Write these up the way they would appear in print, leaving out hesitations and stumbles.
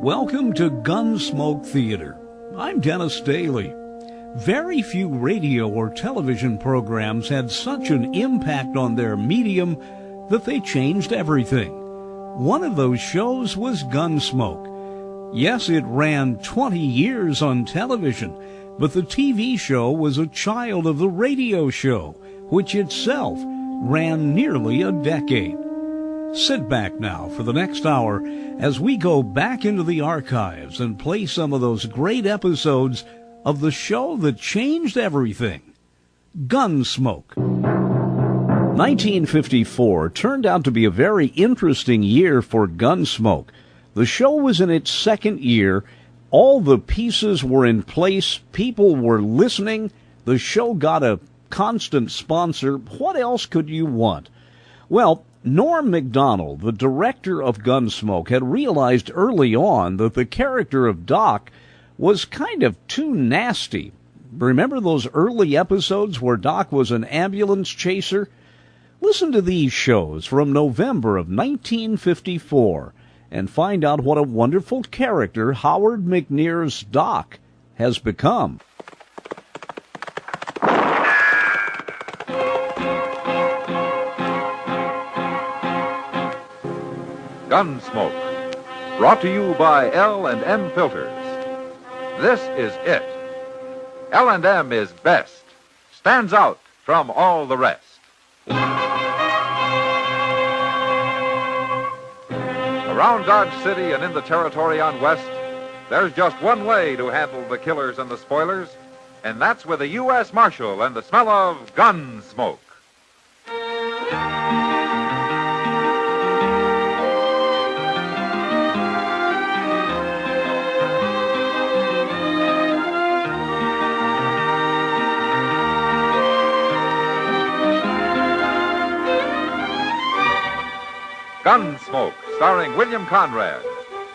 Welcome to Gunsmoke Theater. I'm Dennis Daly. Very few radio or television programs had such an impact on their medium that they changed everything. One of those shows was Gunsmoke. Yes, it ran 20 years on television, but the TV show was a child of the radio show, which itself ran nearly a decade. Sit back now for the next hour as we go back into the archives and play some of those great episodes of the show that changed everything. Gunsmoke. 1954 turned out to be a very interesting year for Gunsmoke. The show was in its second year. All the pieces were in place. People were listening. The show got a constant sponsor. What else could you want? Well, Norm Macdonald, the director of Gunsmoke, had realized early on that the character of Doc was kind of too nasty. Remember those early episodes where Doc was an ambulance chaser? Listen to these shows from November of 1954 and find out what a wonderful character Howard McNear's Doc has become. Gunsmoke, brought to you by L&M Filters. This is it. L&M is best, stands out from all the rest. Around Dodge City and in the territory on West, there's just one way to handle the killers and the spoilers, and that's with a U.S. Marshal and the smell of Gunsmoke. Gunsmoke, starring William Conrad,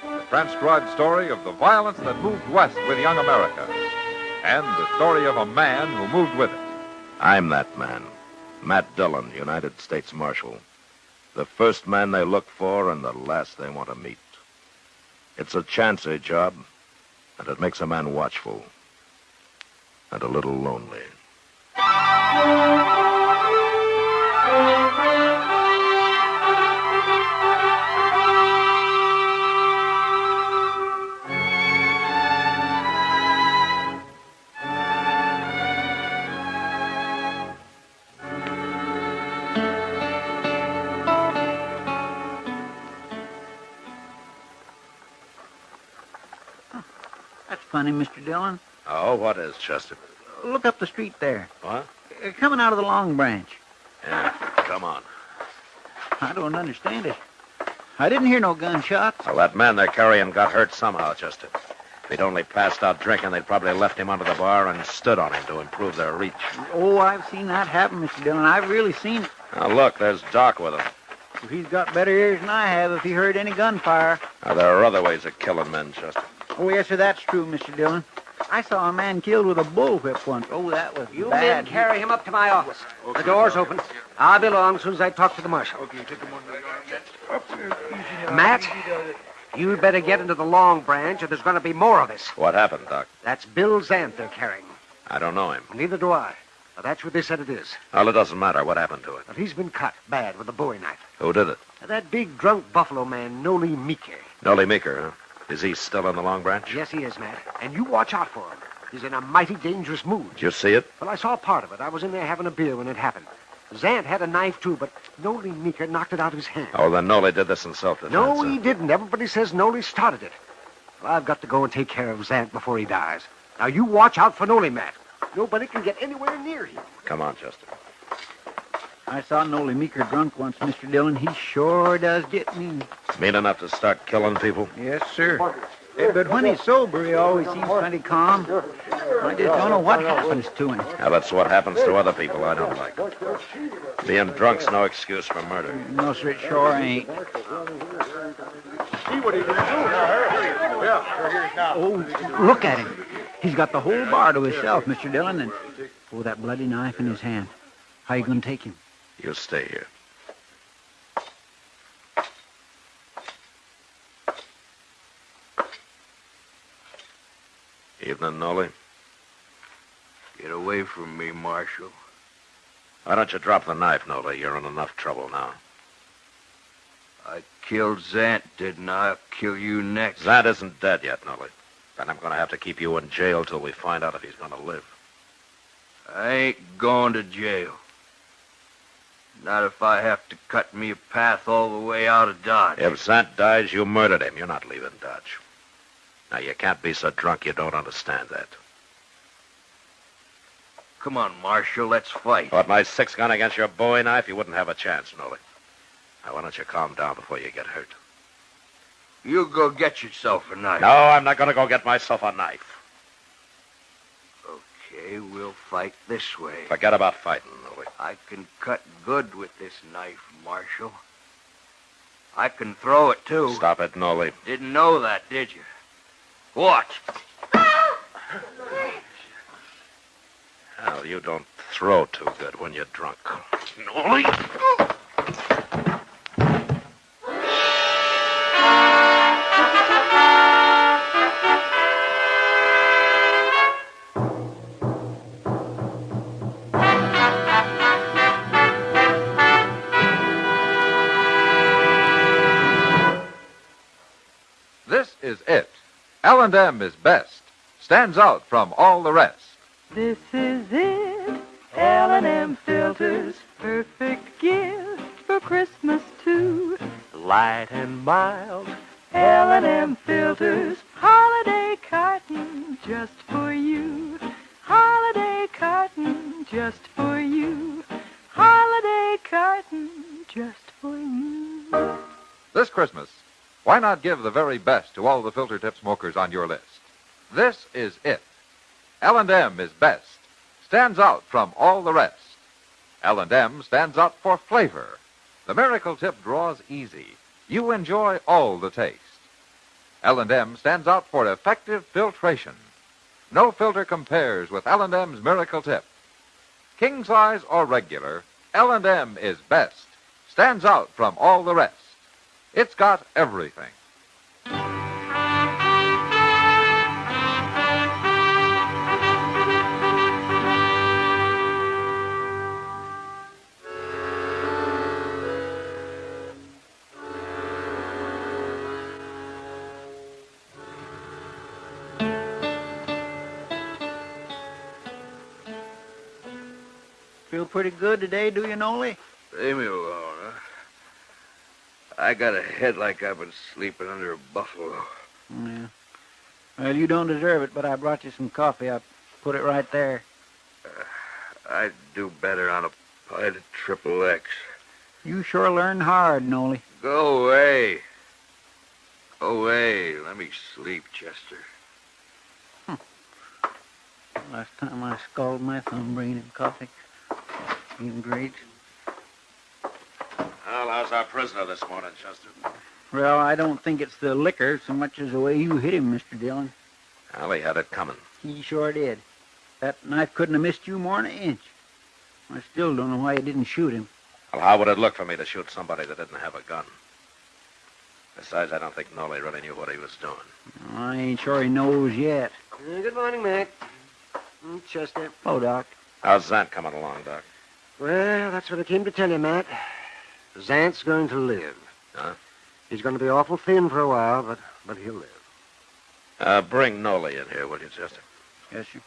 the transcribed story of the violence that moved west with young America, and the story of a man who moved with it. I'm that man, Matt Dillon, United States Marshal. The first man they look for and the last they want to meet. It's a chancy job, and it makes a man watchful and a little lonely. Funny, Mr. Dillon. Oh, what is, Chester? Look up the street there. What? Coming out of the Long Branch. Yeah, come on. I don't understand it. I didn't hear no gunshots. Well, that man they're carrying got hurt somehow, Chester. If he'd only passed out drinking, they'd probably left him under the bar and stood on him to improve their reach. Oh, I've seen that happen, Mr. Dillon. I've really seen it. Now, look, there's Doc with him. Well, he's got better ears than I have if he heard any gunfire. Now, there are other ways of killing men, Chester. Oh, yes, sir, that's true, Mr. Dillon. I saw a man killed with a bullwhip once. Oh, that was You bad. men carry him up to my office. The door's open. I'll be along as soon as I talk to the marshal. Matt, you'd better get into the Long Branch or there's going to be more of this. What happened, Doc? That's Bill Zant they're carrying. I don't know him. Neither do I. But that's what they said it is. Well, it doesn't matter. What happened to it? But he's been cut bad with a bowie knife. Who did it? That big drunk buffalo man, Noli Meeker. Noli Meeker, huh? Is he still in the Long Branch? Yes, he is, Matt. And you watch out for him. He's in a mighty dangerous mood. Did you see it? Well, I saw part of it. I was in there having a beer when it happened. Zant had a knife, too, but Noli Meeker knocked it out of his hand. Oh, then Noli did this in self-defense. No, he didn't. Everybody says Noli started it. Well, I've got to go and take care of Zant before he dies. Now, you watch out for Noli, Matt. Nobody can get anywhere near him. Come on, Chester. I saw Noli Meeker drunk once, Mr. Dillon. He sure does get mean. Mean enough to start killing people? Yes, sir. But when he's sober, he always seems plenty calm. I just don't know what happens to him. Now, that's what happens to other people I don't like. Being drunk's no excuse for murder. No, sir, it sure ain't. See what he's going to do now, Harry. Yeah, sure, here's now. Oh, look at him. He's got the whole bar to himself, Mr. Dillon, and that bloody knife in his hand. How you going to take him? You stay here. Evening, Nolly. Get away from me, Marshal. Why don't you drop the knife, Nolly? You're in enough trouble now. I killed Zant, didn't I? I'll kill you next. Zant isn't dead yet, Nolly. And I'm going to have to keep you in jail till we find out if he's going to live. I ain't going to jail. Not if I have to cut me a path all the way out of Dodge. If Zant dies, you murdered him. You're not leaving Dodge. Now, you can't be so drunk you don't understand that. Come on, Marshal, let's fight. With my 6-gun against your bowie knife, you wouldn't have a chance, Nolly. Now, why don't you calm down before you get hurt? You go get yourself a knife. No, I'm not going to go get myself a knife. Okay, we'll fight this way. Forget about fighting, Nolly. I can cut good with this knife, Marshal. I can throw it, too. Stop it, Nolly. Didn't know that, did you? Watch. Hell, you don't throw too good when you're drunk. Nolly! This is it. L&M is best. Stands out from all the rest. This is it. L&M filters, perfect gift for Christmas too. Light and mild. L&M filters, holiday cotton just for you. Holiday cotton just for you. Holiday cotton just for you. This Christmas, why not give the very best to all the filter tip smokers on your list? This is it. L&M is best. Stands out from all the rest. L&M stands out for flavor. The miracle tip draws easy. You enjoy all the taste. L&M stands out for effective filtration. No filter compares with L&M's miracle tip. King size or regular, L&M is best. Stands out from all the rest. It's got everything. Feel pretty good today, do you, Nolly? Leave me alone, huh? I got a head like I've been sleeping under a buffalo. Yeah. Well, you don't deserve it, but I brought you some coffee. I put it right there. I'd do better on a pint of Triple X. You sure learned hard, Nolly. Go away. Go away. Let me sleep, Chester. Last time I scalded my thumb bringing him coffee. Eating great. Well, how's our prisoner this morning, Chester? Well, I don't think it's the liquor so much as the way you hit him, Mr. Dillon. Well, he had it coming. He sure did. That knife couldn't have missed you more than an inch. I still don't know why you didn't shoot him. Well, how would it look for me to shoot somebody that didn't have a gun? Besides, I don't think Nolly really knew what he was doing. I ain't sure he knows yet. Good morning, Mac. Chester. Hello, Doc. How's Zant coming along, Doc? Well, that's what I came to tell you, Matt. Zant's going to live. Huh? He's going to be awful thin for a while, but he'll live. Bring Nolly in here, will you, Chester? Yes, sir.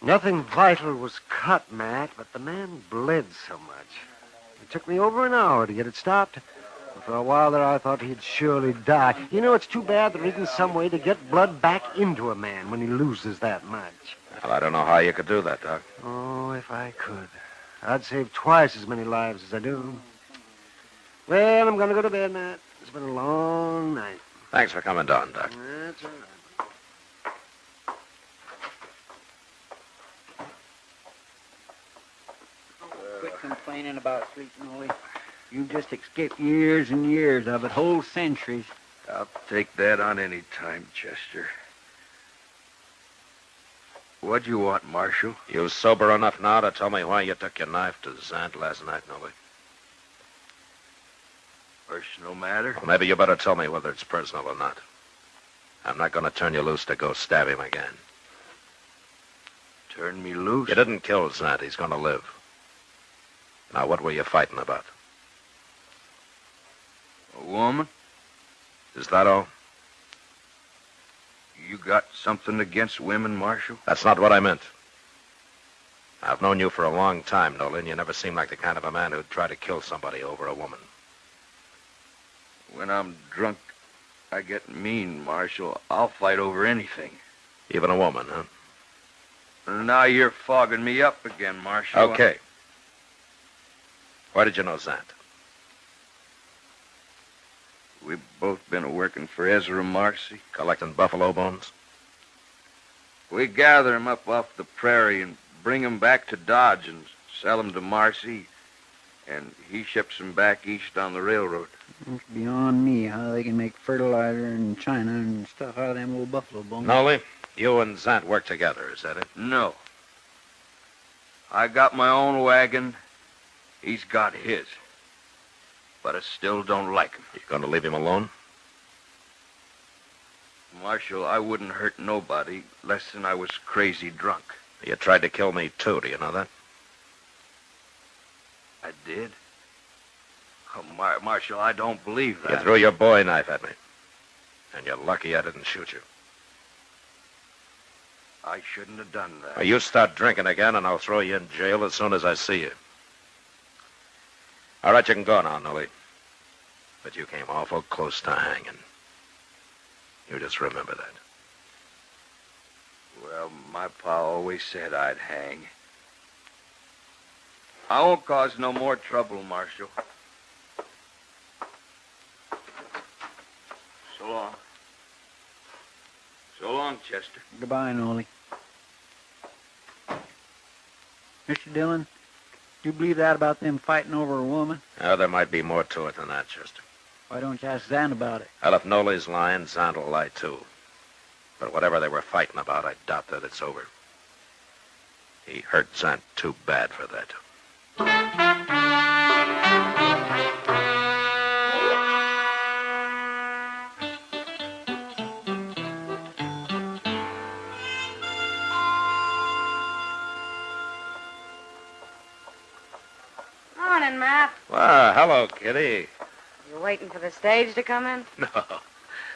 Nothing vital was cut, Matt, but the man bled so much. It took me over an hour to get it stopped. For a while there, I thought he'd surely die. You know, it's too bad there isn't some way to get blood back into a man when he loses that much. Well, I don't know how you could do that, Doc. Oh, if I could. I'd save twice as many lives as I do. Well, I'm going to go to bed, Matt. It's been a long night. Thanks for coming down, Doc. That's all right. Quit complaining about sleep, Nolly. You've just escaped years and years of it, whole centuries. I'll take that on any time, Chester. What'd you want, Marshal? You sober enough now to tell me why you took your knife to Zant last night, Nolly? Personal matter? Well, maybe you better tell me whether it's personal or not. I'm not going to turn you loose to go stab him again. Turn me loose? You didn't kill Zant. He's going to live. Now, what were you fighting about? A woman? Is that all? You got something against women, Marshal? That's not what I meant. I've known you for a long time, Nolan. You never seemed like the kind of a man who'd try to kill somebody over a woman. When I'm drunk, I get mean, Marshal. I'll fight over anything. Even a woman, huh? Now you're fogging me up again, Marshal. Okay. Where did you know Zant? We've both been working for Ezra Marcy. Collecting buffalo bones? We gather 'em up off the prairie and bring 'em back to Dodge and sell 'em to Marcy, and he ships 'em back east on the railroad. It's beyond me how they can make fertilizer in China and stuff out of them little buffalo bones. Nolly, you and Zant work together, is that it? No. I got my own wagon. He's got his. But I still don't like him. You going to leave him alone? Marshal, I wouldn't hurt nobody less than I was crazy drunk. You tried to kill me, too. Do you know that? I did? Oh, Marshal, I don't believe that. You threw your bowie knife at me. And you're lucky I didn't shoot you. I shouldn't have done that. Well, you start drinking again, and I'll throw you in jail as soon as I see you. All right, you can go now, Nolly. But you came awful close to hanging. You just remember that. Well, my pa always said I'd hang. I won't cause no more trouble, Marshal. So long. So long, Chester. Goodbye, Nolly. Mr. Dillon, do you believe that about them fighting over a woman? Oh, there might be more to it than that, Chester. Why don't you ask Zant about it? Well, if Nolly's lying, Zant will lie, too. But whatever they were fighting about, I doubt that it's over. He hurt Zant too bad for that. Morning, Matt. Well, hello, Kitty. You waiting for the stage to come in?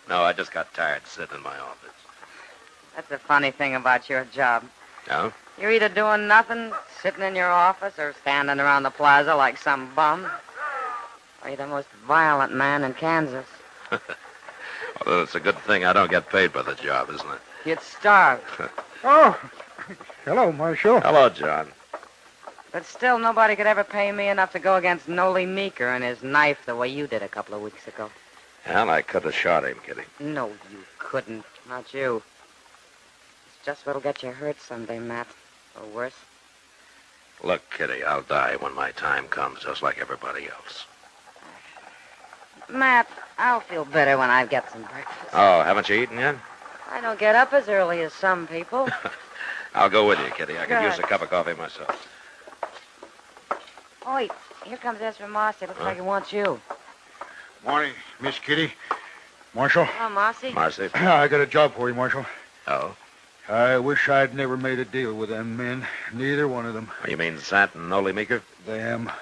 No, I just got tired sitting in my office. That's the funny thing about your job. No? You're either doing nothing, sitting in your office, or standing around the plaza like some bum. Or you're the most violent man in Kansas. Well, it's a good thing I don't get paid for the job, isn't it? You'd starve. Oh, hello, Marshal. Hello, John. But still, nobody could ever pay me enough to go against Nolly Meeker and his knife the way you did a couple of weeks ago. Well, I could have shot him, Kitty. No, you couldn't. Not you. It's just what'll get you hurt someday, Matt. Or worse. Look, Kitty, I'll die when my time comes, just like everybody else. Matt, I'll feel better when I get some breakfast. Oh, haven't you eaten yet? I don't get up as early as some people. I'll go with you, Kitty. I could Good. use a cup of coffee myself. Oh, wait. Here comes Ezra Marcy. Looks like he wants you. Morning, Miss Kitty. Marshal. Oh, Marcy. Marcy? I got a job for you, Marshal. Oh? I wish I'd never made a deal with them men. Neither one of them. You mean Zant and Nolly Meeker? Them.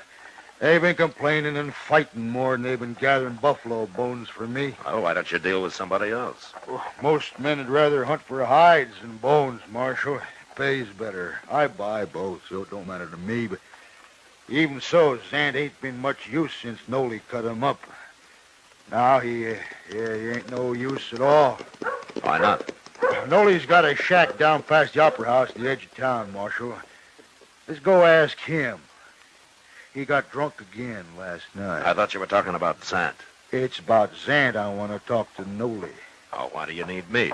They've been complaining and fighting more than they've been gathering buffalo bones for me. Oh, why don't you deal with somebody else? Most men would rather hunt for hides than bones, Marshal. It pays better. I buy both, so it don't matter to me, but even so, Zant ain't been much use since Nolly cut him up. Now he ain't no use at all. Why not? Nolly's got a shack down past the Opera House at the edge of town, Marshal. Let's go ask him. He got drunk again last night. I thought you were talking about Zant. It's about Zant I want to talk to Nolly. Oh, why do you need me?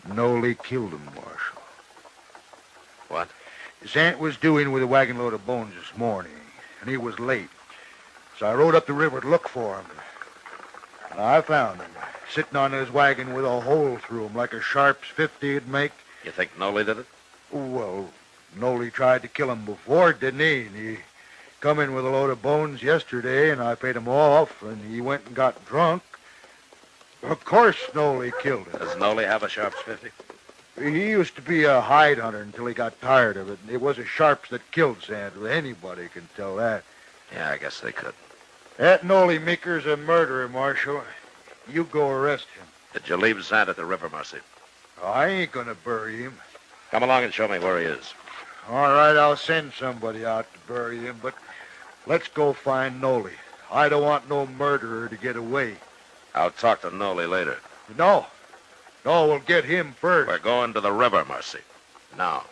Nolly killed him, Marshal. What? Zant was due in with a wagon load of bones this morning, and he was late. So I rode up the river to look for him. And I found him, sitting on his wagon with a hole through him like a Sharp's 50'd make. You think Nolly did it? Well, Nolly tried to kill him before, didn't he? And he come in with a load of bones yesterday, and I paid him off, and he went and got drunk. Of course, course Nolly killed him. Does Nolly have a Sharps 50? He used to be a hide hunter until he got tired of it. It was the Sharps that killed Santa. Anybody can tell that. Yeah, I guess they could. That Nolly Meeker's a murderer, Marshal. You go arrest him. Did you leave Zant at the river, Marcy? I ain't gonna bury him. Come along and show me where he is. All right, I'll send somebody out to bury him, but let's go find Nolly. I don't want no murderer to get away. I'll talk to Nolly later. No, we'll get him first. We're going to the river, Marcy. Now.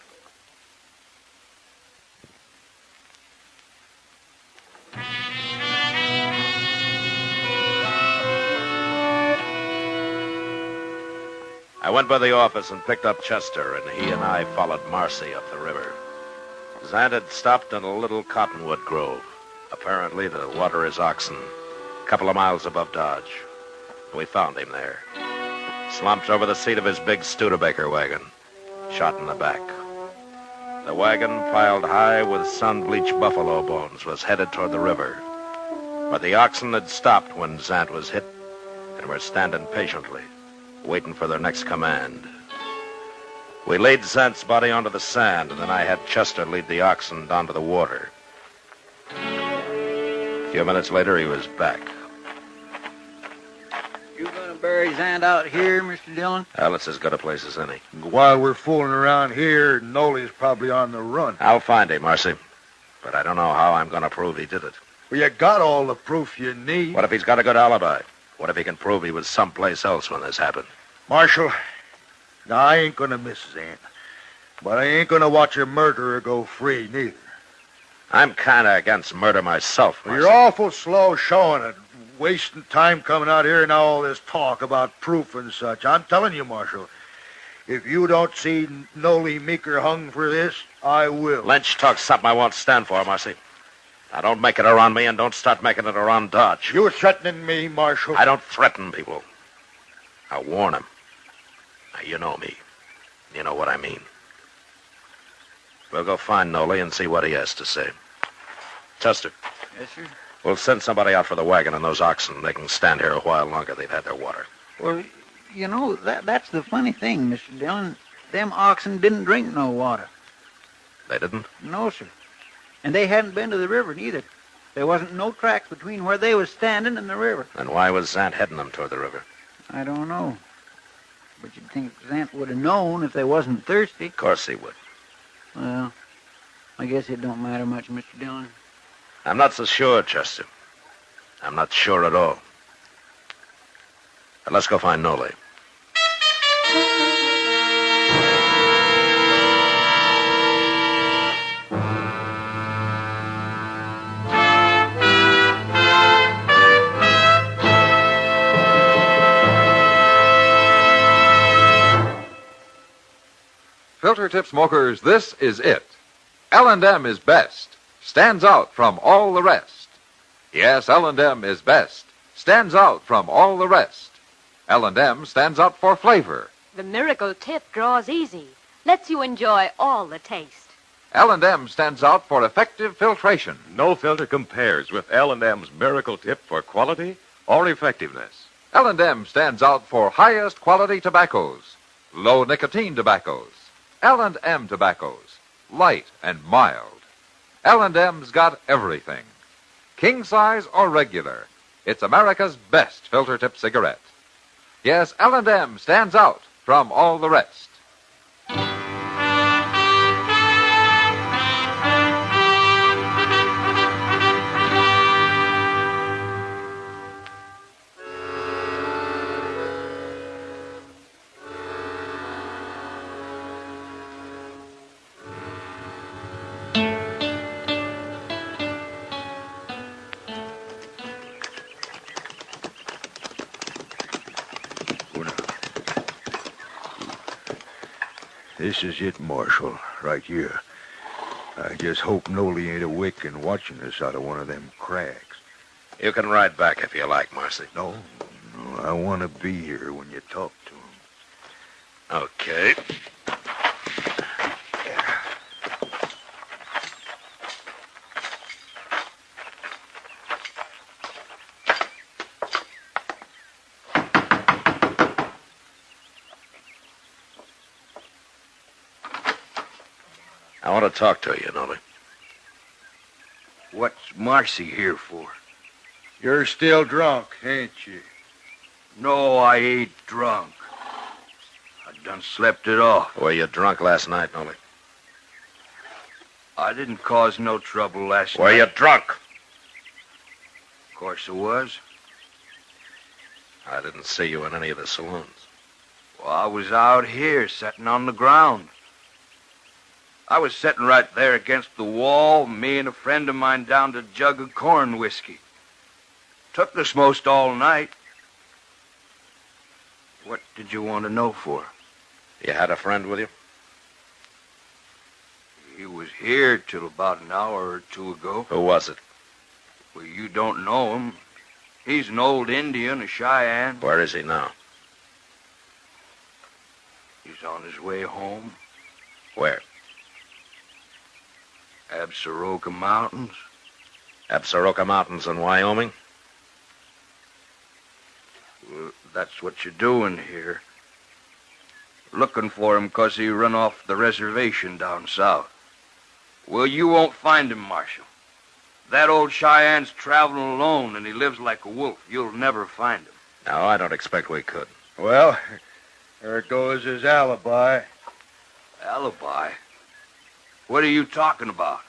I went by the office and picked up Chester, and he and I followed Marcy up the river. Zant had stopped in a little cottonwood grove, apparently to water his oxen, a couple of miles above Dodge. We found him there, slumped over the seat of his big Studebaker wagon, shot in the back. The wagon, piled high with sun-bleached buffalo bones, was headed toward the river. But the oxen had stopped when Zant was hit and were standing patiently, waiting for their next command. We laid Zant's body onto the sand, and then I had Chester lead the oxen down to the water. A few minutes later, he was back. You gonna bury Zant out here, Mr. Dillon? Well, it's as good a place as any. While we're fooling around here, Nolly's probably on the run. I'll find him, Marcy. But I don't know how I'm going to prove he did it. Well, you got all the proof you need. What if he's got a good alibi? What if he can prove he was someplace else when this happened? Marshal, now I ain't gonna miss Zant. But I ain't gonna watch a murderer go free, neither. I'm kind of against murder myself, Marcy. You're awful slow showing it. Wasting time coming out here and all this talk about proof and such. I'm telling you, Marshal, if you don't see Nolly Meeker hung for this, I will. Lynch talks something I won't stand for, Marcy. Now, don't make it around me and don't start making it around Dodge. You're threatening me, Marshal. I don't threaten people. I warn them. Now, you know me. You know what I mean. We'll go find Nolly and see what he has to say. Chester. Yes, sir. We'll send somebody out for the wagon and those oxen. They can stand here a while longer. They've had their water. Well, you know, that's the funny thing, Mr. Dillon. Them oxen didn't drink no water. They didn't? No, sir. And they hadn't been to the river, neither. There wasn't no tracks between where they was standing and the river. Then why was Zant heading them toward the river? I don't know. But you'd think Zant would have known if they wasn't thirsty. Of course he would. Well, I guess it don't matter much, Mr. Dillon. I'm not so sure, Chester. I'm not sure at all. But let's go find Nolly. Filter tip smokers, this is it. L&M is best. Stands out from all the rest. Yes, L&M is best. Stands out from all the rest. L&M stands out for flavor. The miracle tip draws easy. Lets you enjoy all the taste. L&M stands out for effective filtration. No filter compares with L&M's miracle tip for quality or effectiveness. L&M stands out for highest quality tobaccos. Low nicotine tobaccos. L&M tobaccos. Light and mild. L&M's got everything. King size or regular. It's America's best filter tip cigarette. Yes, L&M stands out from all the rest. This is it, Marshal, right here. I just hope Nolly ain't awake and watching us out of one of them cracks. You can ride back if you like, Marcy. No, I want to be here when you talk to him. Okay. I want to talk to you, Nolly. What's Marcy here for? You're still drunk, ain't you? No, I ain't drunk. I done slept it off. Were you drunk last night, Nolly? I didn't cause no trouble last night. Were you drunk? Of course I was. I didn't see you in any of the saloons. Well, I was out here, sitting on the ground. I was sitting right there against the wall, me and a friend of mine downed a jug of corn whiskey. Took us most all night. What did you want to know for? You had a friend with you? He was here till about an hour or two ago. Who was it? Well, you don't know him. He's an old Indian, a Cheyenne. Where is he now? He's on his way home. Where? Absaroka Mountains. Absaroka Mountains in Wyoming? Well, that's what you're doing here. Looking for him 'cause he run off the reservation down south. Well, you won't find him, Marshal. That old Cheyenne's traveling alone, and he lives like a wolf. You'll never find him. No, I don't expect we could. Well, there goes his alibi. Alibi? What are you talking about?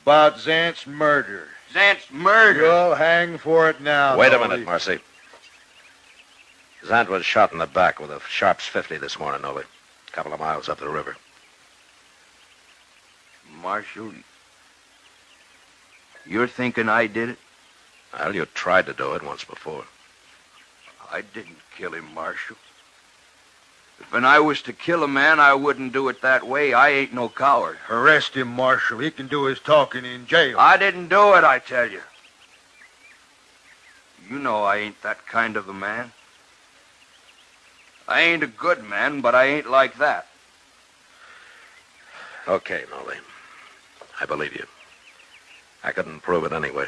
About Zant's murder. Zant's murder? You'll hang for it now. Wait a Nolly. minute, Marcy. Zant was shot in the back with a Sharps 50 this morning, Nolly. A couple of miles up the river. Marshal, you're thinking I did it? Well, you tried to do it once before. I didn't kill him, Marshal. If I was to kill a man, I wouldn't do it that way. I ain't no coward. Arrest him, Marshal. He can do his talking in jail. I didn't do it, I tell you. You know I ain't that kind of a man. I ain't a good man, but I ain't like that. Okay, Nolly. I believe you. I couldn't prove it anyway.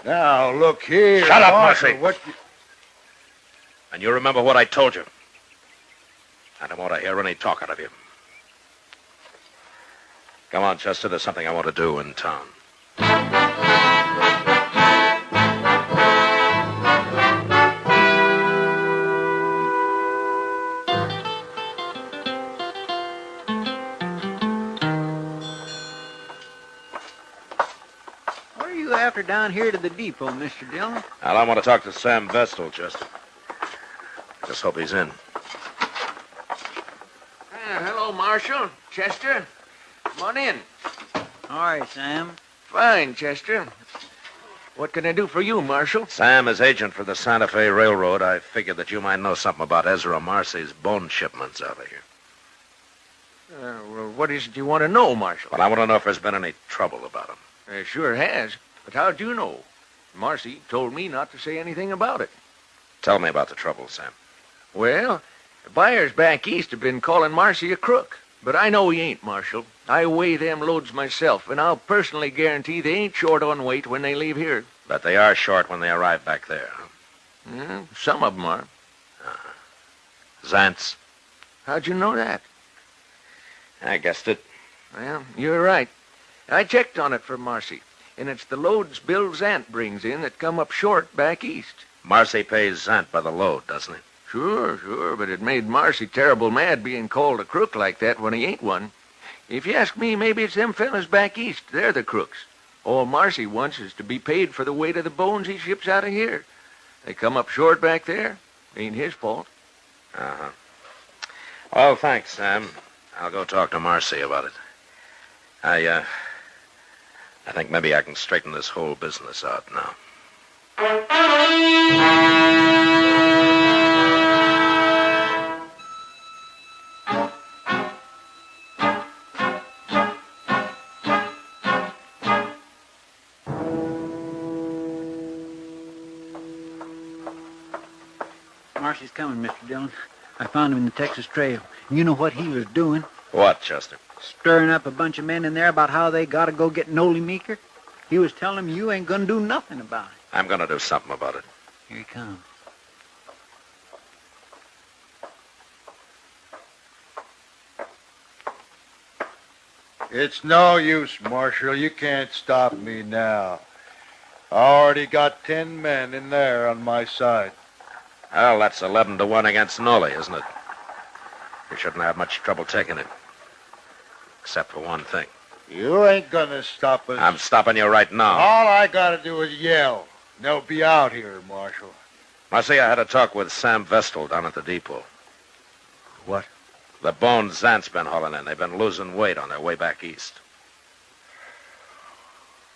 Now, look here. Shut up, Marshal, Marcy. What And you remember what I told you. I don't want to hear any talk out of you. Come on, Chester. There's something I want to do in town. What are you after down here to the depot, Mr. Dillon? Well, I want to talk to Sam Vestal, Chester. Just hope he's in. Hello, Marshal. Chester. Come on in. All right, Sam. Fine, Chester. What can I do for you, Marshal? Sam is agent for the Santa Fe Railroad. I figured that you might know something about Ezra Marcy's bone shipments out of here. Well, what is it you want to know, Marshal? Well, I want to know if there's been any trouble about him. Sure has. But how'd you know? Marcy told me not to say anything about it. Tell me about the trouble, Sam. Well, the buyers back east have been calling Marcy a crook. But I know he ain't, Marshal. I weigh them loads myself, and I'll personally guarantee they ain't short on weight when they leave here. But they are short when they arrive back there, huh? Yeah, some of them are. Zant's? How'd you know that? I guessed it. Well, you're right. I checked on it for Marcy, and it's the loads Bill Zant brings in that come up short back east. Marcy pays Zant by the load, doesn't he? Sure, but it made Marcy terrible mad being called a crook like that when he ain't one. If you ask me, maybe it's them fellas back east. They're the crooks. All Marcy wants is to be paid for the weight of the bones he ships out of here. They come up short back there. Ain't his fault. Uh-huh. Well, thanks, Sam. I'll go talk to Marcy about it. I think maybe I can straighten this whole business out now. Marcy's coming, Mr. Dillon. I found him in the Texas Trail. And you know what he was doing? What, Chester? Stirring up a bunch of men in there about how they gotta go get Nolly Meeker. He was telling them you ain't gonna do nothing about it. I'm going to do something about it. Here he comes. It's no use, Marshal. You can't stop me now. I already got 10 men in there on my side. Well, that's 11-1 against Noli, isn't it? You shouldn't have much trouble taking it. Except for one thing. You ain't gonna stop us. I'm stopping you right now. All I gotta do is yell. They'll be out here, Marshal. Marcy, I had a talk with Sam Vestal down at the depot. What? The bones Zant's been hauling in. They've been losing weight on their way back east.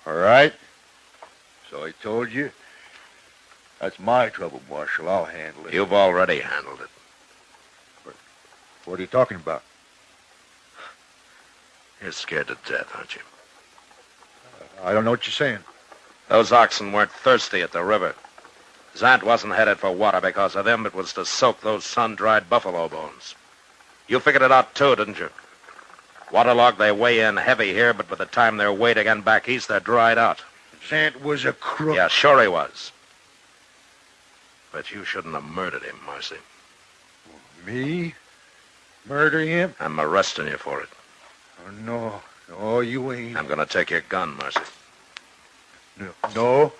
All right. So I told you. That's my trouble, Marshal. I'll handle it. You've already handled it. What are you talking about? You're scared to death, aren't you? I don't know what you're saying. Those oxen weren't thirsty at the river. Zant wasn't headed for water because of them. It was to soak those sun-dried buffalo bones. You figured it out, too, didn't you? Waterlogged, they weigh in heavy here, but by the time they're weighed again back east, they're dried out. Zant was a crook. Yeah, sure he was. But you shouldn't have murdered him, Marcy. Me? Murder him? I'm arresting you for it. Oh, no. No, you ain't. I'm going to take your gun, Marcy. No.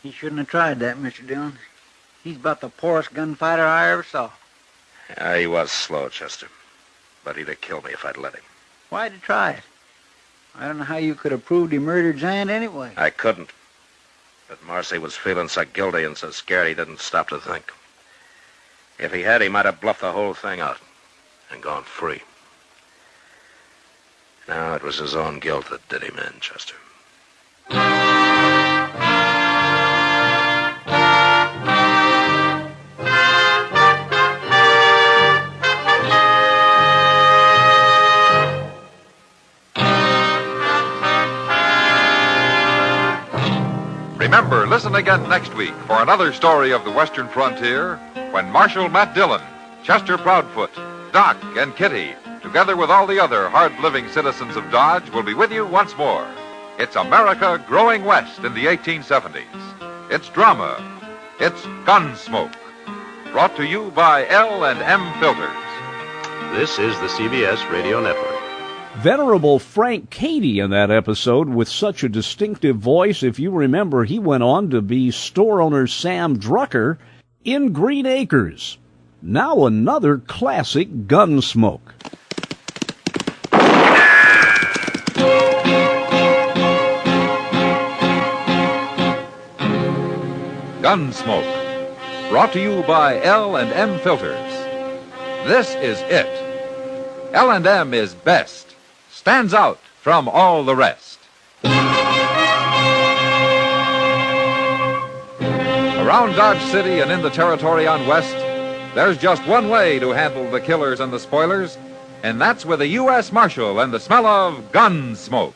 He shouldn't have tried that, Mr. Dillon. He's about the poorest gunfighter I ever saw. Yeah, he was slow, Chester. But he'd have killed me if I'd let him. Why'd you try it? I don't know how you could have proved he murdered Zant anyway. I couldn't. But Marcy was feeling so guilty and so scared he didn't stop to think. If he had, he might have bluffed the whole thing out and gone free. No, it was his own guilt that did him in, Chester. Remember, listen again next week for another story of the Western frontier when Marshal Matt Dillon, Chester Proudfoot, Doc, and Kitty, together with all the other hard-living citizens of Dodge, will be with you once more. It's America growing west in the 1870s. It's drama. It's Gunsmoke. Brought to you by L&M Filters. This is the CBS Radio Network. Venerable Frank Cady in that episode with such a distinctive voice. If you remember, he went on to be store owner Sam Drucker in Green Acres. Now another classic Gunsmoke. Gunsmoke. Brought to you by L&M Filters. This is it. L&M is best. Stands out from all the rest. Around Dodge City and in the territory on West, there's just one way to handle the killers and the spoilers, and that's with a U.S. Marshal and the smell of Gunsmoke.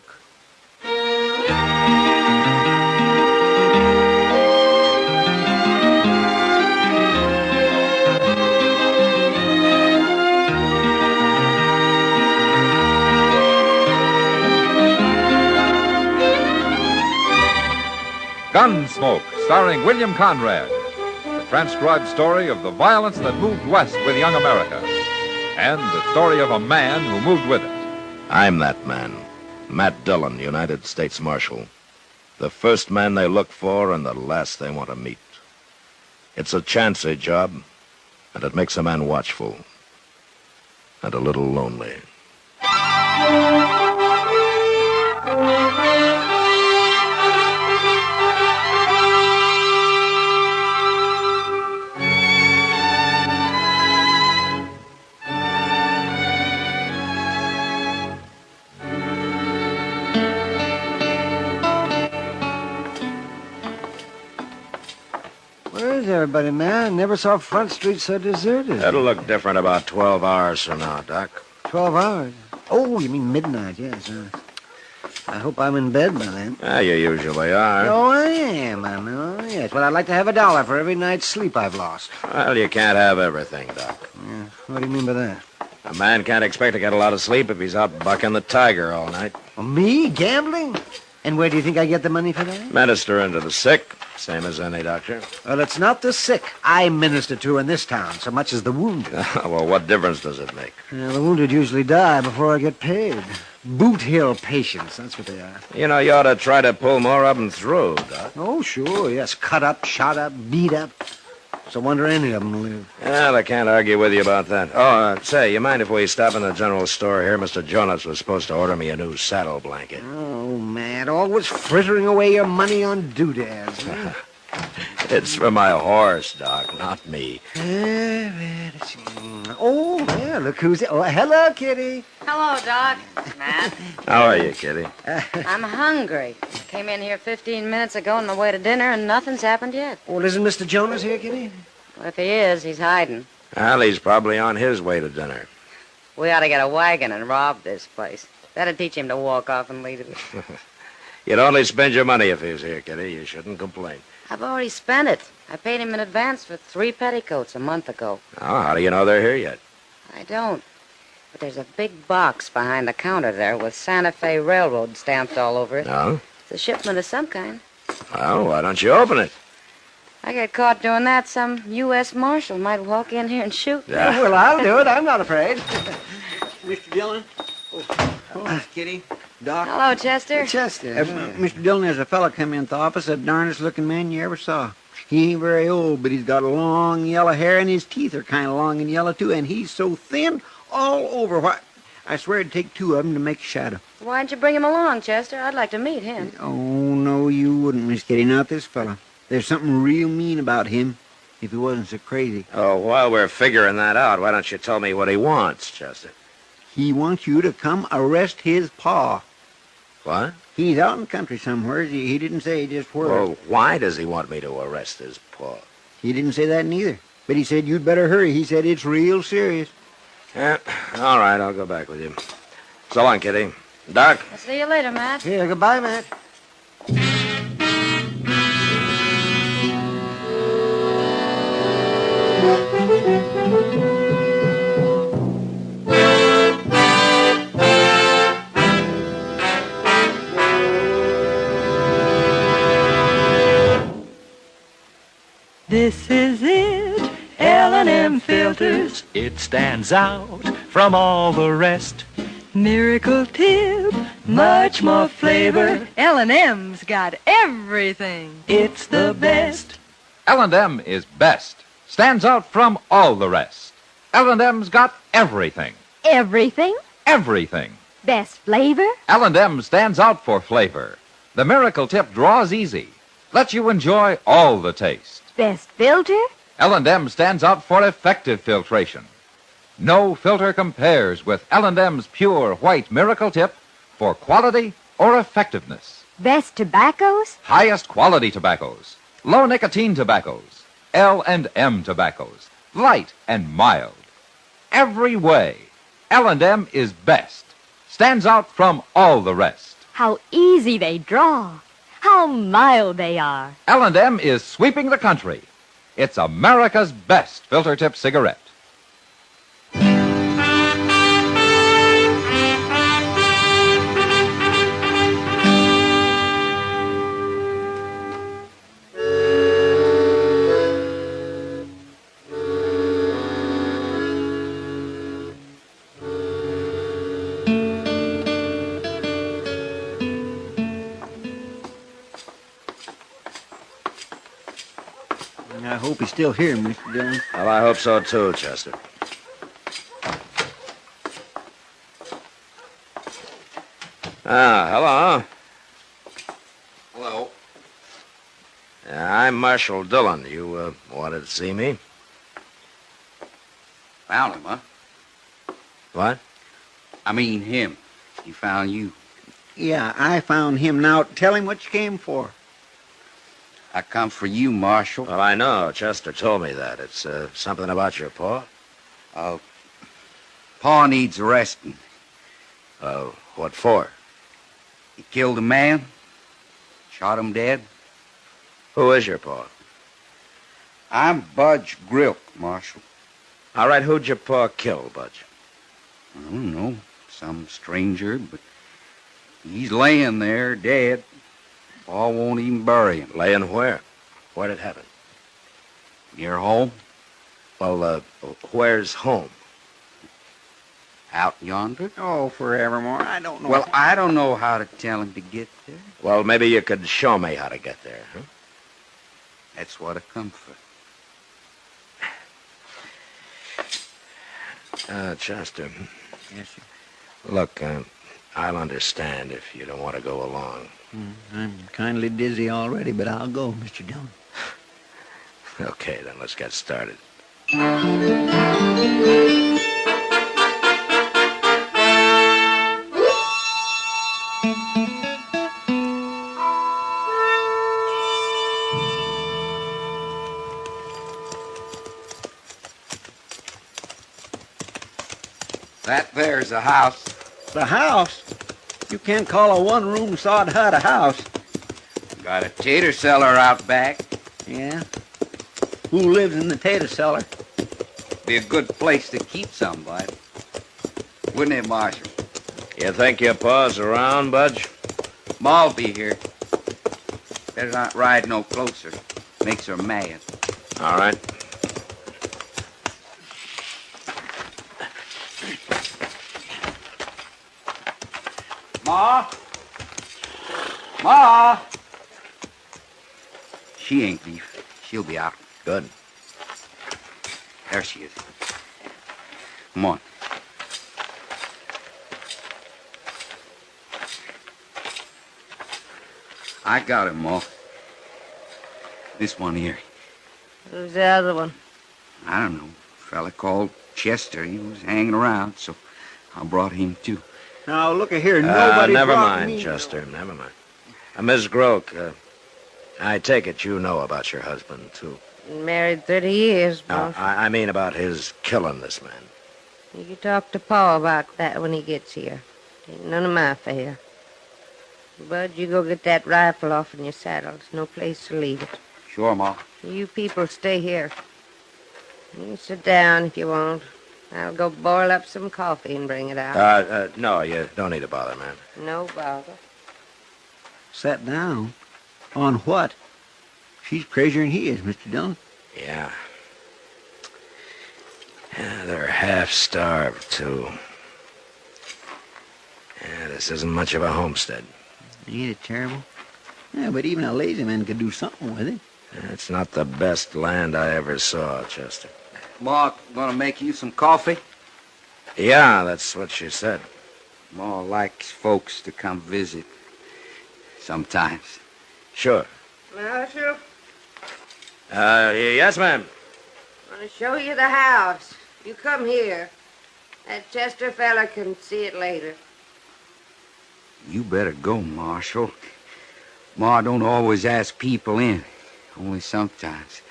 Gunsmoke, starring William Conrad. The transcribed story of the violence that moved west with young America. And the story of a man who moved with it. I'm that man, Matt Dillon, United States Marshal. The first man they look for and the last they want to meet. It's a chancy job, and it makes a man watchful and a little lonely. Where's everybody, man? Never saw Front Street so deserted. It'll look different about 12 hours from now, Doc. 12 hours? Oh, you mean midnight, yes. I hope I'm in bed by then. You usually are. Oh, I am. I know, yes. Well, I'd like to have $1 for every night's sleep I've lost. Well, you can't have everything, Doc. Yeah. What do you mean by that? A man can't expect to get a lot of sleep if he's out bucking the tiger all night. Well, me? Gambling? And where do you think I get the money for that? Ministering to the sick. Same as any doctor. Well, it's not the sick I minister to in this town so much as the wounded. Well, what difference does it make? The wounded usually die before I get paid. Boot Hill patients, that's what they are. You know, you ought to try to pull more of them through, Doc. Oh, sure, yes. Cut up, shot up, beat up. It's a wonder any of them live. Well, I can't argue with you about that. Oh, say, you mind if we stop in the general store here? Mr. Jonas was supposed to order me a new saddle blanket. Oh, Matt, always frittering away your money on doodads. Huh? It's for my horse, Doc, not me. Oh, yeah, look who's... Oh, hello, Kitty. Hello, Doc. Matt. How are you, Kitty? I'm hungry. Came in here 15 minutes ago on my way to dinner, and nothing's happened yet. Well, isn't Mr. Jonas here, Kitty? Well, if he is, he's hiding. Well, he's probably on his way to dinner. We ought to get a wagon and rob this place. That'd teach him to walk off and leave it. You'd only spend your money if he was here, Kitty. You shouldn't complain. I've already spent it. I paid him in advance for 3 petticoats a month ago. Oh, how do you know they're here yet? I don't. But there's a big box behind the counter there with Santa Fe Railroad stamped all over it. No? It's a shipment of some kind. Well, why don't you open it? I get caught doing that, some U.S. Marshal might walk in here and shoot me. Yeah. Well, I'll do it. I'm not afraid. Mr. Dillon? Oh, Kitty. Doc. Hello, Chester. Chester. Mr. Dillon, there's a fella come in the office, the darndest looking man you ever saw. He ain't very old, but he's got long yellow hair, and his teeth are kind of long and yellow, too, and he's so thin all over. Why, I swear it'd take 2 of them to make a shadow. Why don't you bring him along, Chester? I'd like to meet him. Oh, no, you wouldn't, Miss Kitty, not this fella. There's something real mean about him, if he wasn't so crazy. Oh, while we're figuring that out, why don't you tell me what he wants, Chester? He wants you to come arrest his pa. What? He's out in the country somewhere. He didn't say just where. Well, why does he want me to arrest his paw? He didn't say that neither. But he said you'd better hurry. He said it's real serious. Yeah, all right, I'll go back with you. So long, Kitty. Doc? I'll see you later, Matt. Yeah, goodbye, Matt. This is it, L&M filters. It stands out from all the rest. Miracle tip, much more flavor. L&M's got everything. It's the best. L&M is best. Stands out from all the rest. L&M's got everything. Everything? Everything. Best flavor? L&M stands out for flavor. The Miracle Tip draws easy. Lets you enjoy all the taste. Best filter? L&M stands out for effective filtration. No filter compares with L&M's pure white Miracle Tip for quality or effectiveness. Best tobaccos? Highest quality tobaccos. Low nicotine tobaccos. L&M tobaccos. Light and mild. Every way, L&M is best. Stands out from all the rest. How easy they draw. How mild they are. L&M is sweeping the country. It's America's best filter tip cigarette. I hope he's still here, Mr. Dillon. Well, I hope so, too, Chester. Hello. Hello. I'm Marshal Dillon. You, wanted to see me? Found him, huh? What? I mean him. He found you. Yeah, I found him. Now, tell him what you came for. I come for you, Marshal. Well, I know. Chester told me that. It's, something about your paw. Pa needs arresting. What for? He killed a man. Shot him dead. Who is your paw? I'm Budge Grilk, Marshal. All right, who'd your paw kill, Budge? I don't know. Some stranger, but he's laying there dead. Pa won't even bury him. Laying where? Where'd it happen? Near home? Well, where's home? Out yonder? Oh, forevermore. I don't know. Well, I don't know how to tell him to get there. Well, maybe you could show me how to get there, huh? That's what I come for. Chester. Yes, sir. Look, I'll understand if you don't want to go along. I'm kindly dizzy already, but I'll go, Mr. Dillon. Okay, then let's get started. That there's the house. The house? You can't call a one-room sod hut a house. Got a tater cellar out back. Yeah? Who lives in the tater cellar? Be a good place to keep somebody. Wouldn't it, Marshal? You think your pa's around, Budge? Ma'll be here. Better not ride no closer. Makes her mad. All right. Ma? Ma? She ain't beef. She'll be out. Good. There she is. Come on. I got him, Ma. This one here. Who's the other one? I don't know. A fella called Chester. He was hanging around, so I brought him too. Now, look here. Nobody never brought mind, me... Chester. Never mind. Miss Groke, I take it you know about your husband, too. Been married 30 years, boss. I mean about his killing this man. You talk to Pa about that when he gets here. Ain't none of my affair. Bud, you go get that rifle off in your saddle. There's no place to leave it. Sure, Ma. You people stay here. You can sit down if you want. I'll go boil up some coffee and bring it out. No, you don't need to bother, man. No bother. Sat down? On what? She's crazier than he is, Mr. Dillon. Yeah. They're half-starved, too. Yeah, this isn't much of a homestead. Ain't it terrible? Yeah, but even a lazy man could do something with it. It's not the best land I ever saw, Chester. Ma, gonna make you some coffee? Yeah, that's what she said. Ma likes folks to come visit. Sometimes. Sure. Marshal, Yes, ma'am. I want to show you the house. You come here. That Chester fella can see it later. You better go, Marshal. Ma don't always ask people in. Only sometimes.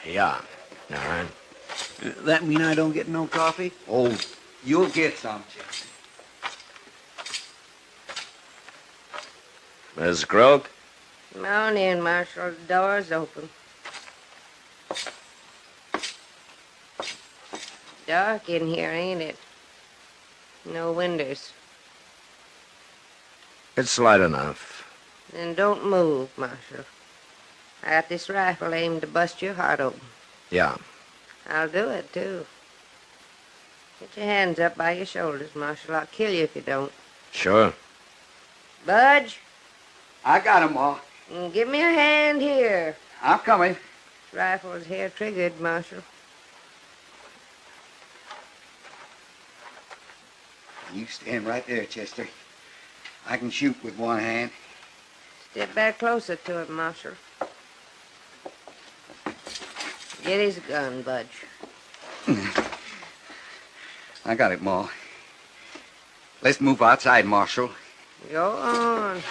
Yeah. All right. That mean I don't get no coffee? Oh, you'll get some, Chester. Miss Groke? Come on in, Marshal. The door's open. Dark in here, ain't it? No windows. It's light enough. Then don't move, Marshal. I got this rifle aimed to bust your heart open. Yeah. I'll do it, too. Get your hands up by your shoulders, Marshal. I'll kill you if you don't. Sure. Budge, I got him, Ma. give me a hand here. I'm coming. This rifle's hair-triggered, Marshal. You stand right there, Chester. I can shoot with one hand. Step back closer to it, Marshal. Get his gun, Budge. I got it, Ma. Let's move outside, Marshal. Go on.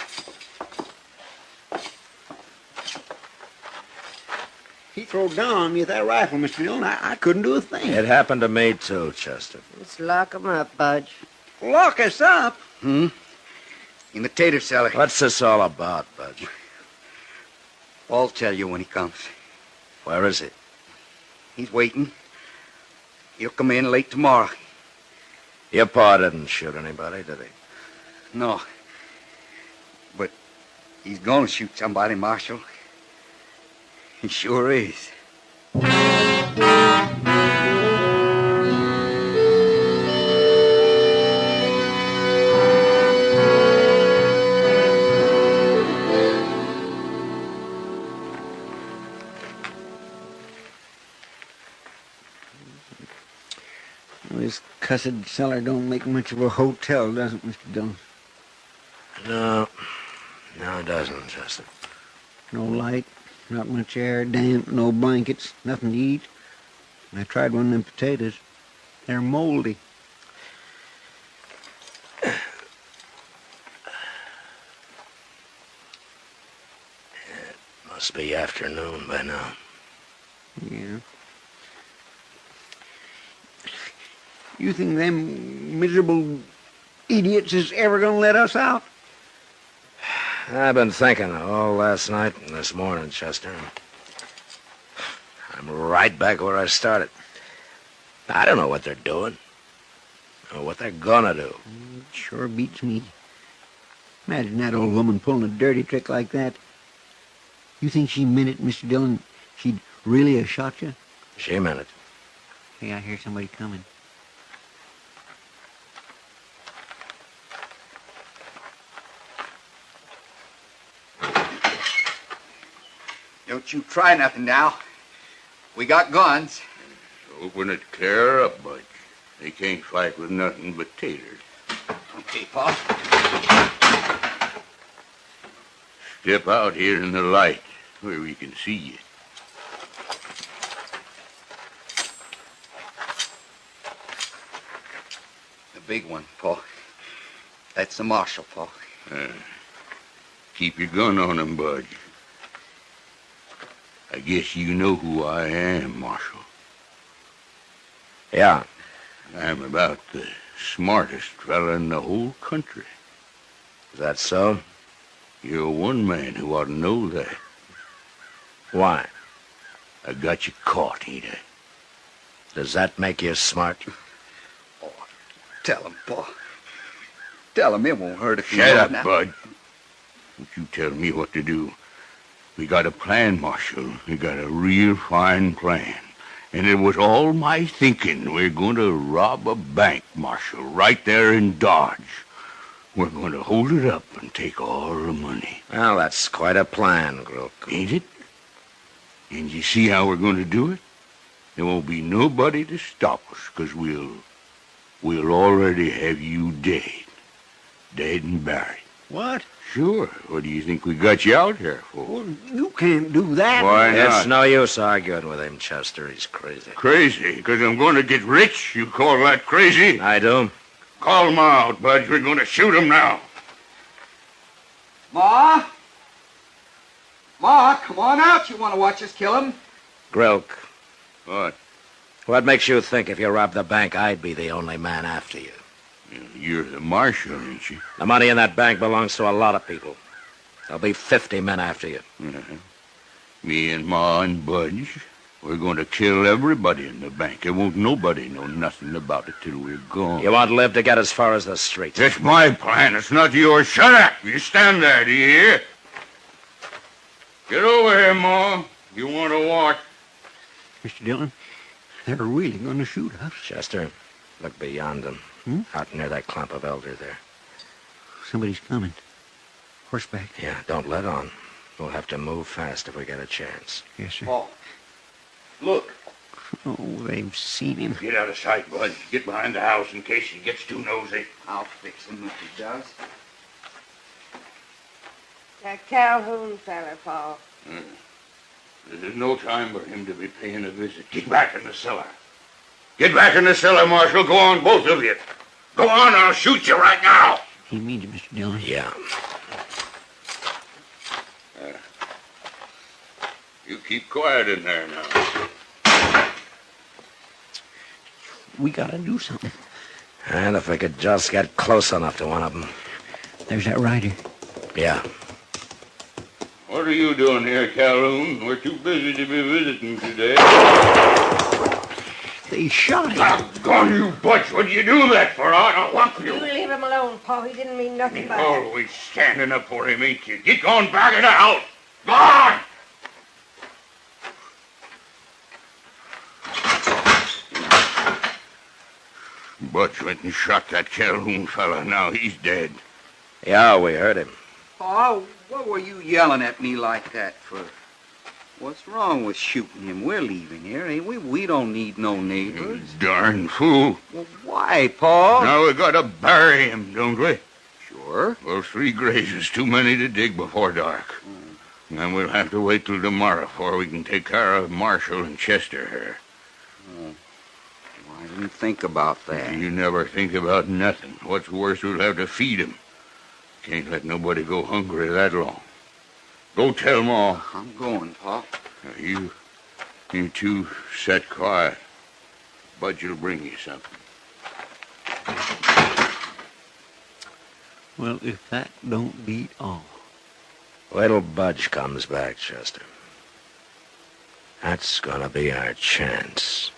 He throwed down on me with that rifle, Mr. Dillon. I couldn't do a thing. It happened to me, too, Chester. Let's lock 'em up, Budge. Lock us up? In the tater cellar. What's this all about, Budge? I'll tell you when he comes. Where is he? He's waiting. He'll come in late tomorrow. Your pa didn't shoot anybody, did he? No. But he's gonna shoot somebody, Marshal. He sure is. This cussed cellar don't make much of a hotel, does it, Mr. Dillon? No, it doesn't, Chester. No light, not much air, damp, no blankets, nothing to eat. I tried one of them potatoes. They're moldy. It must be afternoon by now. Yeah. You think them miserable idiots is ever gonna let us out? I've been thinking all last night and this morning, Chester. I'm right back where I started. I don't know what they're doing, or what they're gonna do. It sure beats me. Imagine that old woman pulling a dirty trick like that. You think she meant it, Mr. Dillon? She'd really have shot you? She meant it. Hey, I hear somebody coming. Don't you try nothing now. We got guns. Open it clear up, Budge. They can't fight with nothing but taters. Okay, Pa. Step out here in the light where we can see you. The big one, Pa. That's the marshal, Pa. Keep your gun on him, Budge. I guess you know who I am, Marshal. Yeah. I'm about the smartest fella in the whole country. Is that so? You're one man who ought to know that. Why? I got you caught, ain't I? Does that make you smart? Oh, tell him, Pa. Tell him it won't hurt if you Shut know up, now. Bud. Don't you tell me what to do. We got a plan, Marshal. We got a real fine plan. And it was all my thinking. We're going to rob a bank, Marshal, right there in Dodge. We're going to hold it up and take all the money. Well, that's quite a plan, Grook. Ain't it? And you see how we're going to do it? There won't be nobody to stop us, 'cause we'll already have you dead. Dead and buried. What? Sure. What do you think we got you out here for? Well, you can't do that. Why not? It's no use arguing with him, Chester. He's crazy. Crazy? Because I'm going to get rich? You call that crazy? I do. Call him out, Budge. We're going to shoot him now. Ma? Ma, come on out. You want to watch us kill him? Grilk, What? what makes you think if you robbed the bank, I'd be the only man after you? You're the marshal, ain't you? The money in that bank belongs to a lot of people. There'll be 50 men after you. Me and Ma and Budge, we're going to kill everybody in the bank. There won't nobody know nothing about it till we're gone. You won't live to get as far as the street. That's my plan. It's not yours. Shut up. You stand there, do you hear? Get over here, Ma. You want to watch. Mr. Dillon, they're really going to shoot us. Chester, look beyond them. Out near that clump of elder there. Somebody's coming. Horseback. Yeah, don't let on. We'll have to move fast if we get a chance. Yes, sir. Pa, look. Oh, they've seen him. Get out of sight, Bud. Get behind the house in case he gets too nosy. I'll fix him if he does. That Calhoun fella, Paul. There's no time for him to be paying a visit. Get back in the cellar. Get back in the cellar, Marshal. Go on, both of you. Go on, I'll shoot you right now. He means it, Mr. Dillon. Yeah. You keep quiet in there now. We got to do something. And if we could just get close enough to one of them. There's that rider. Yeah. What are you doing here, Calhoun? We're too busy to be visiting today. They shot him. Doggone you, Butch. What'd you do that for? I'll whop you. You leave him alone, Paul. He didn't mean nothing by it. Always standing up for him, ain't you? Get going back in the house. Go on! Butch went and shot that Calhoun fella. Now he's dead. Yeah, we heard him. Pa, what were you yelling at me like that for? What's wrong with shooting him? We're leaving here, ain't we? We don't need no neighbors. Darn fool. Well, why, Pa? Now we gotta bury him, don't we? Sure. Well, 3 graves is too many to dig before dark. And we'll have to wait till tomorrow before we can take care of Marshall and Chester here. Well, I didn't think about that. You never think about nothing. What's worse, we'll have to feed him. Can't let nobody go hungry that long. Go tell Ma. I'm going, Pa. You two set quiet. Budge will bring you something. Well, if that don't beat all. Wait till Budge comes back, Chester. That's gonna be our chance.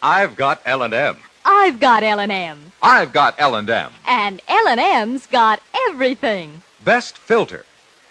I've got L&M. I've got L&M. I've got L&M. And L&M's got everything. Best filter.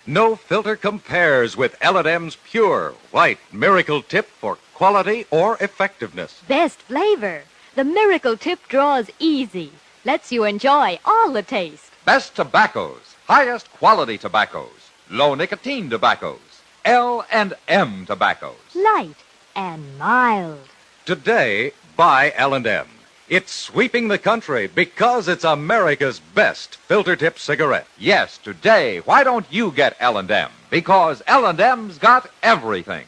No filter compares with L&M's pure, white Miracle Tip for quality or effectiveness. Best flavor. The Miracle Tip draws easy. Lets you enjoy all the taste. Best tobaccos. Highest quality tobaccos. Low nicotine tobaccos. L&M tobaccos. Light and mild. Today, buy L&M. It's sweeping the country because it's America's best filter tip cigarette. Yes, today, why don't you get L&M? Because L&M's got everything.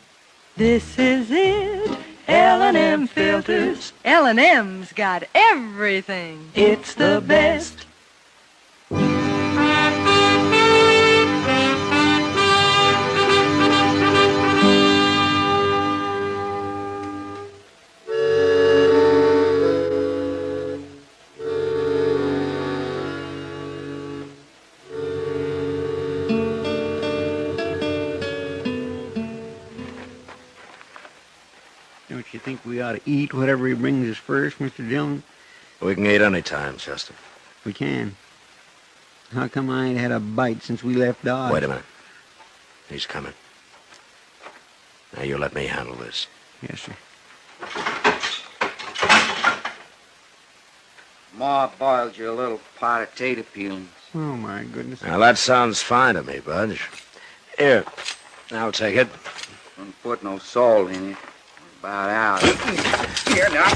This is it. L&M filters. L&M's got everything. It's the best. Don't you think we ought to eat whatever he brings us first, Mr. Dillon? We can eat any time, Chester. We can. How come I ain't had a bite since we left Dodge? Wait a minute. He's coming. Now you let me handle this. Yes, sir. Ma boiled you a little pot of tater peelings. Oh, my goodness. Now that sounds fine to me, Budge. Here, I'll take it. Don't put no salt in it. About out. Here now.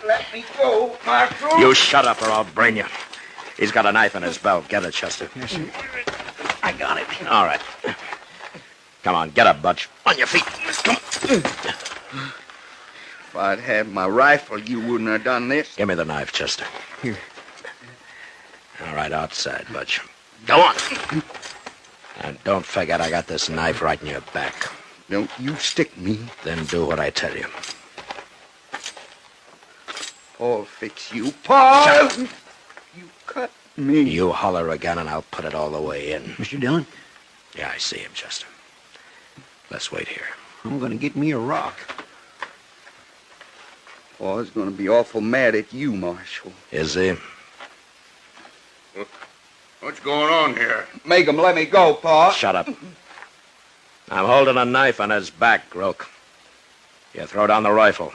Let me go, Marshal. You shut up or I'll brain you. He's got a knife in his belt. Get it, Chester. Yes, sir. I got it. All right. Come on, get up, Butch. On your feet. Come on. If I'd had my rifle, you wouldn't have done this. Give me the knife, Chester. Here. All right, outside, Butch. Go on. And don't forget I got this knife right in your back. Don't you stick me. Then do what I tell you. Paul fix you. Paul! You cut me. You holler again and I'll put it all the way in. Mr. Dillon? Yeah, I see him, Chester. Let's wait here. I'm going to get me a rock. Paul's going to be awful mad at you, Marshal. Is he? What's going on here? Make him let me go, Pa. Shut up. I'm holding a knife on his back, Groke. You throw down the rifle,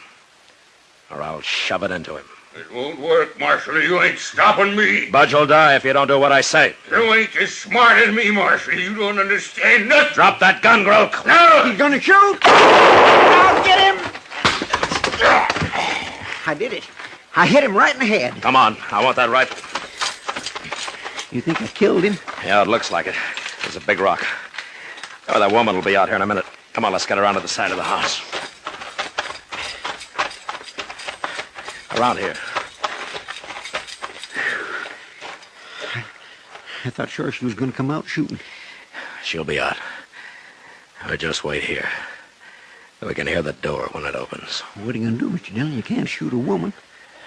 or I'll shove it into him. It won't work, Marshal. You ain't stopping me. Budge will die if you don't do what I say. You ain't as smart as me, Marshal. You don't understand nothing. Drop that gun, Groke. No! He's going to shoot! I'll get him! I did it. I hit him right in the head. Come on. I want that rifle. You think I killed him? Yeah, it looks like it. There's a big rock. Oh, that woman will be out here in a minute. Come on, let's get around to the side of the house. Around here. I thought sure she was going to come out shooting. She'll be out. Just wait here. We can hear the door when it opens. What are you going to do, Mr. Dillon? You can't shoot a woman.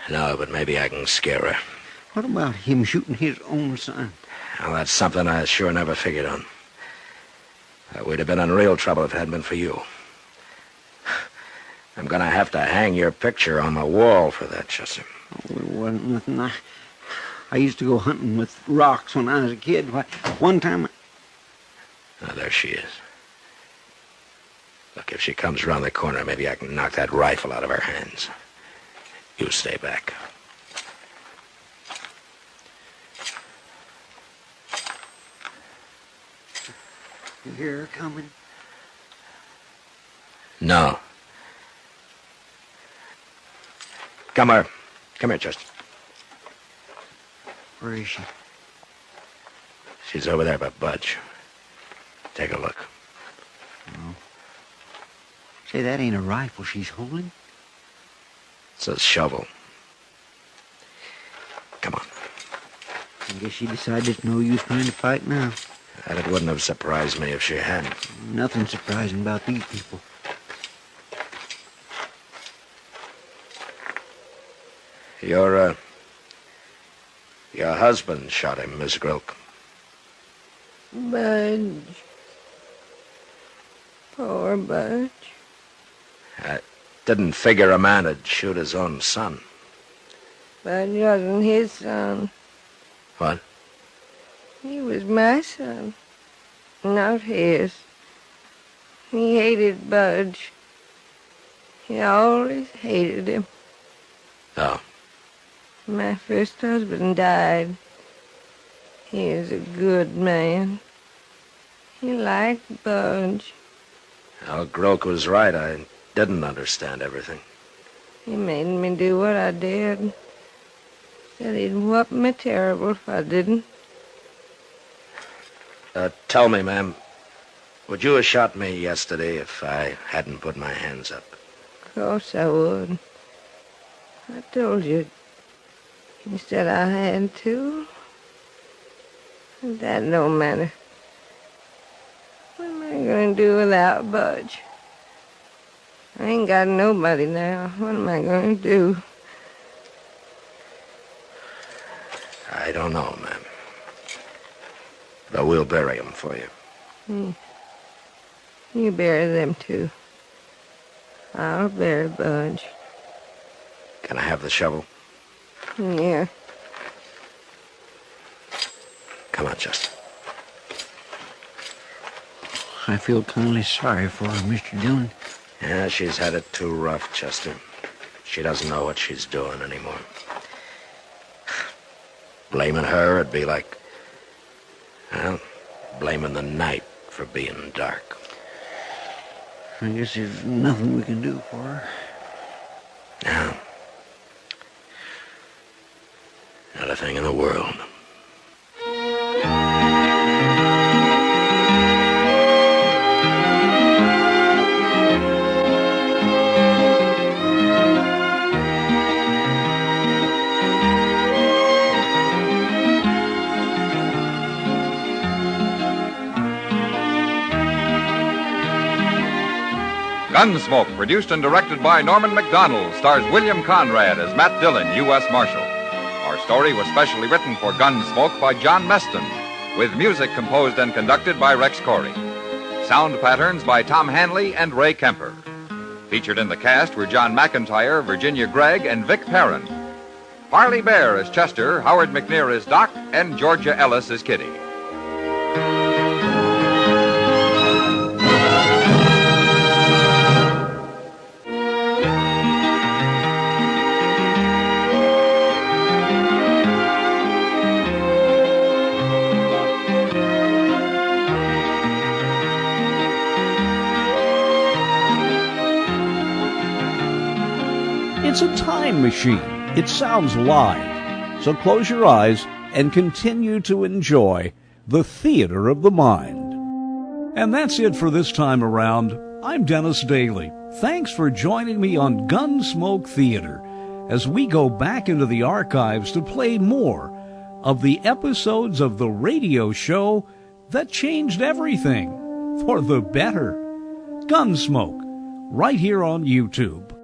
No, but maybe I can scare her. What about him shooting his own son? Well, that's something I sure never figured on. We'd have been in real trouble if it hadn't been for you. I'm going to have to hang your picture on the wall for that, Chester. Oh, it wasn't nothing. I used to go hunting with rocks when I was a kid. Why, one time... Now, there she is. Look, if she comes around the corner, maybe I can knock that rifle out of her hands. You stay back. You hear her coming? No. Come here. Come here, Chester. Where is she? She's over there by Budge. Take a look. No. Say, that ain't a rifle she's holding. It's a shovel. Come on. I guess she decided it's no use trying to fight now. And it wouldn't have surprised me if she had. Nothing surprising about these people. Your husband shot him, Miss Grilk. Budge. Poor Budge. I didn't figure a man would shoot his own son. Budge wasn't his son. What? He was my son, not his. He hated Budge. He always hated him. Oh. My first husband died. He was a good man. He liked Budge. Well, Grilk was right. I didn't understand everything. He made me do what I did. Said he'd whoop me terrible if I didn't. Tell me, ma'am, would you have shot me yesterday if I hadn't put my hands up? Of course I would. I told you. You said I had to. That don't matter. What am I going to do without Budge? I ain't got nobody now. What am I going to do? I don't know, ma'am. But we'll bury him for you. You bury them, too. I'll bury Budge. Can I have the shovel? Yeah. Come on, Chester. I feel kindly sorry for her, Mr. Dillon. Yeah, she's had it too rough, Chester. She doesn't know what she's doing anymore. Blaming her, it'd be like, well, blaming the night for being dark. I guess there's nothing we can do for her. No. Not a thing in the world. Gunsmoke, produced and directed by Norman Macdonald, stars William Conrad as Matt Dillon, U.S. Marshal. Our story was specially written for Gunsmoke by John Meston, with music composed and conducted by Rex Corey. Sound patterns by Tom Hanley and Ray Kemper. Featured in the cast were John McIntyre, Virginia Gregg, and Vic Perrin. Harley Bear as Chester, Howard McNear as Doc, and Georgia Ellis as Kitty. It's a time machine. It sounds live. So close your eyes and continue to enjoy the theater of the mind. And that's it for this time around. I'm Dennis Daly. Thanks for joining me on Gunsmoke Theater as we go back into the archives to play more of the episodes of the radio show that changed everything for the better. Gunsmoke, right here on YouTube.